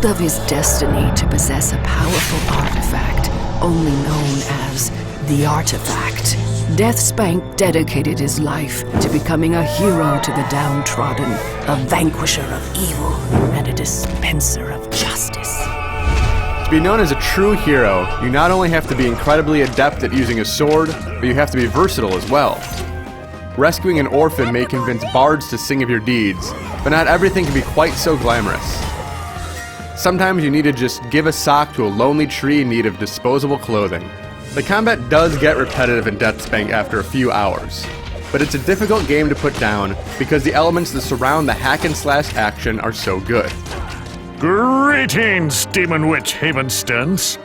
told of his destiny to possess a powerful artifact, only known as the Artifact. Deathspank dedicated his life to becoming a hero to the downtrodden, a vanquisher of evil, and a dispenser of justice. To be known as a true hero, you not only have to be incredibly adept at using a sword, but you have to be versatile as well. Rescuing an orphan may convince bards to sing of your deeds, but not everything can be quite so glamorous. Sometimes you need to just give a sock to a lonely tree in need of disposable clothing. The combat does get repetitive in Deathspank after a few hours, but it's a difficult game to put down because the elements that surround the hack and slash action are so good. Greetings, Demon Witch Havenstons.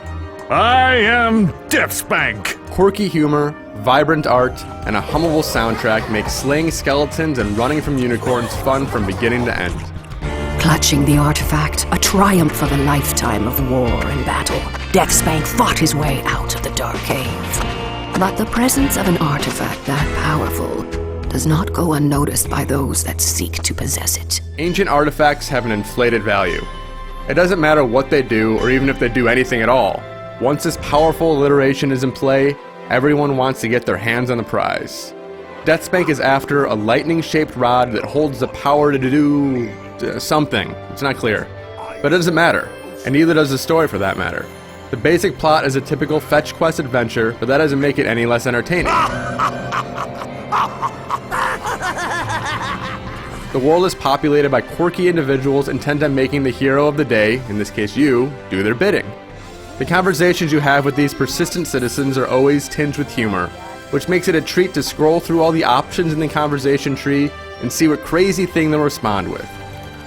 I am Deathspank. Quirky humor, vibrant art, and a hummable soundtrack make slaying skeletons and running from unicorns fun from beginning to end. Clutching the artifact, a triumph of a lifetime of war and battle, Deathspank fought his way out of the dark cave. But the presence of an artifact that powerful does not go unnoticed by those that seek to possess it. Ancient artifacts have an inflated value. It doesn't matter what they do, or even if they do anything at all. Once this powerful alliteration is in play, everyone wants to get their hands on the prize. Deathspank is after a lightning-shaped rod that holds the power to do something. It's not clear. But it doesn't matter, and neither does the story for that matter. The basic plot is a typical fetch quest adventure, but that doesn't make it any less entertaining. The world is populated by quirky individuals intent on making the hero of the day, in this case you, do their bidding. The conversations you have with these persistent citizens are always tinged with humor, which makes it a treat to scroll through all the options in the conversation tree and see what crazy thing they'll respond with.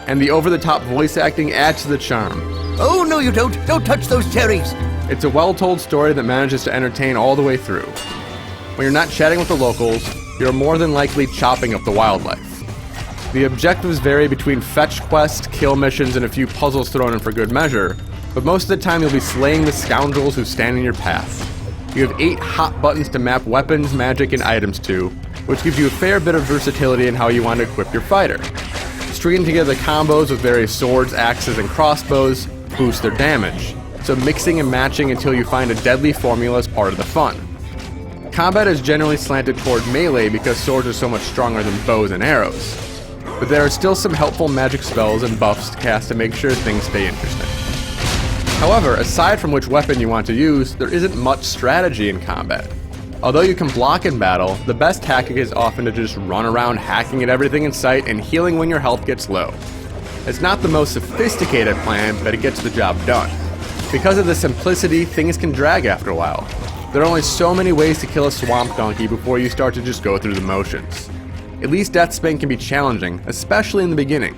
And the over-the-top voice acting adds to the charm. Oh, no you don't! Don't touch those cherries! It's a well-told story that manages to entertain all the way through. When you're not chatting with the locals, you're more than likely chopping up the wildlife. The objectives vary between fetch quests, kill missions, and a few puzzles thrown in for good measure, but most of the time you'll be slaying the scoundrels who stand in your path. You have 8 hot buttons to map weapons, magic, and items to, which gives you a fair bit of versatility in how you want to equip your fighter. Stringing together combos with various swords, axes, and crossbows boosts their damage, so mixing and matching until you find a deadly formula is part of the fun. Combat is generally slanted toward melee because swords are so much stronger than bows and arrows, but there are still some helpful magic spells and buffs to cast to make sure things stay interesting. However, aside from which weapon you want to use, there isn't much strategy in combat. Although you can block in battle, the best tactic is often to just run around hacking at everything in sight and healing when your health gets low. It's not the most sophisticated plan, but it gets the job done. Because of the simplicity, things can drag after a while. There are only so many ways to kill a swamp donkey before you start to just go through the motions. At least Deathspank can be challenging, especially in the beginning.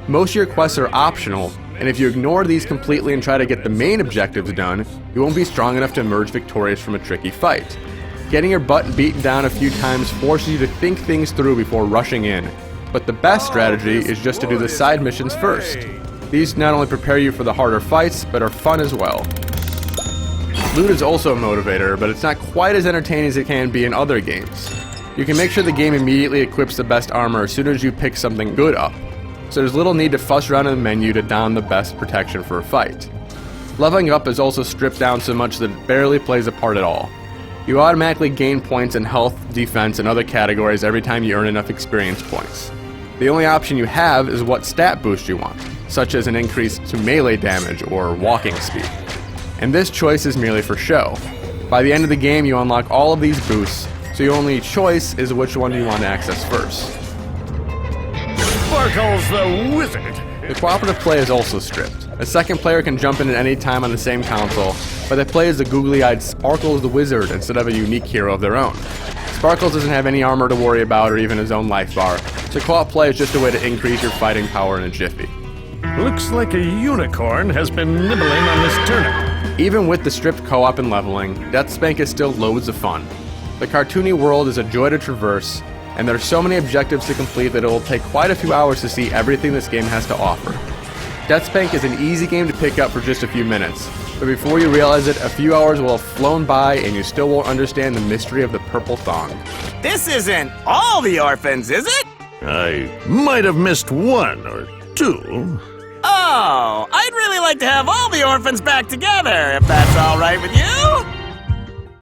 Most of your quests are optional, and if you ignore these completely and try to get the main objectives done, you won't be strong enough to emerge victorious from a tricky fight. Getting your butt beaten down a few times forces you to think things through before rushing in, but the best strategy is just to do the side missions first. These not only prepare you for the harder fights, but are fun as well. Loot is also a motivator, but it's not quite as entertaining as it can be in other games. You can make sure the game immediately equips the best armor as soon as you pick something good up, so there's little need to fuss around in the menu to don the best protection for a fight. Leveling up is also stripped down so much that it barely plays a part at all. You automatically gain points in health, defense, and other categories every time you earn enough experience points. The only option you have is what stat boost you want, such as an increase to melee damage or walking speed. And this choice is merely for show. By the end of the game, you unlock all of these boosts, so your only choice is which one you want to access first. Sparkles the Wizard. The cooperative play is also stripped. A second player can jump in at any time on the same console, but they play as the googly-eyed Sparkles the Wizard instead of a unique hero of their own. Sparkles doesn't have any armor to worry about or even his own life bar, so co-op play is just a way to increase your fighting power in a jiffy. Looks like a unicorn has been nibbling on this turnip. Even with the stripped co-op and leveling, Deathspank is still loads of fun. The cartoony world is a joy to traverse, and there are so many objectives to complete that it will take quite a few hours to see everything this game has to offer. Deathspank is an easy game to pick up for just a few minutes, but before you realize it, a few hours will have flown by and you still won't understand the mystery of the purple thong. This isn't all the orphans, is it? I might have missed one or two. Oh, I'd really like like to have all the orphans back together, if that's all right with you.